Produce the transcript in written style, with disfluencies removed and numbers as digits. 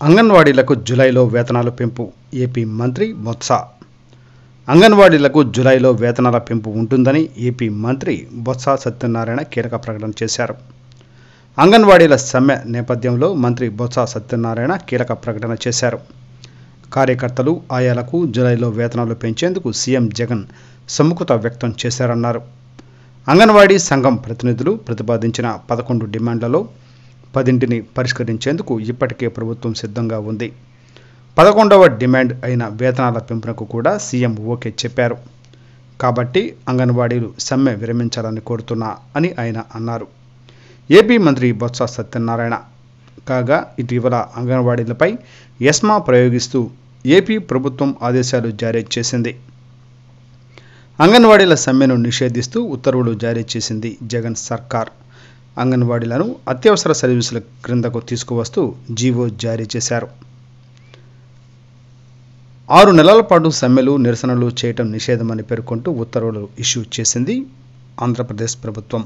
అంగన్వాడీలకు జూలైలో వేతనాల పెంపు ఏపీ మంత్రి బొత్స. అంగన్వాడీలకు జూలైలో వేతనాల పెంపు ఉంటుందని ఏపీ మంత్రి బొత్స సత్యనారాయణ కీలక ప్రకటన చేశారు. అంగన్వాడీల సమ్మె నేపథ్యంలో మంత్రి బొత్స సత్యనారాయణ కీలక ప్రకటన చేశారు. కార్యకర్తలు, ఆయాలకు జూలైలో వేతనాలు పెంచేందుకు సీఎం జగన్ సుముఖత వ్యక్తం చేశారన్నారు. అంగన్వాడీ సంఘం ప్రతినిధులు ప్రతిపాదించిన 11 డిమాండ్లలో 10ని పరిష్కరించేందుకు ఇప్పటికే ప్రభుత్వం సిద్ధంగా ఉంది. 11వ డిమాండ్ అయిన వేతనాల పెంపునకు కూడా సీఎం ఓకే చెప్పారు. కాబట్టి అంగన్వాడీలు సమ్మె విరమించాలని కోరుతున్నా అని ఆయన అన్నారు. ఏపీ మంత్రి బొత్స సత్యనారాయణ. కాగా ఇటీవల అంగన్వాడీలపై ఎస్మా ప్రయోగిస్తూ ఏపీ ప్రభుత్వం ఆదేశాలు జారీ చేసింది. అంగన్వాడీల సమ్మెను నిషేధిస్తూ ఉత్తర్వులు జారీ చేసింది జగన్ సర్కార్. అంగన్వాడీలను అత్యవసర సర్వీసుల క్రిందకు తీసుకువస్తూ జీవో జారీ చేశారు. 6 నెలల పాటు సమ్మెలు, నిరసనలు చేయటం నిషేధమని పేర్కొంటూ ఉత్తర్వులు ఇష్యూ చేసింది ఆంధ్రప్రదేశ్ ప్రభుత్వం.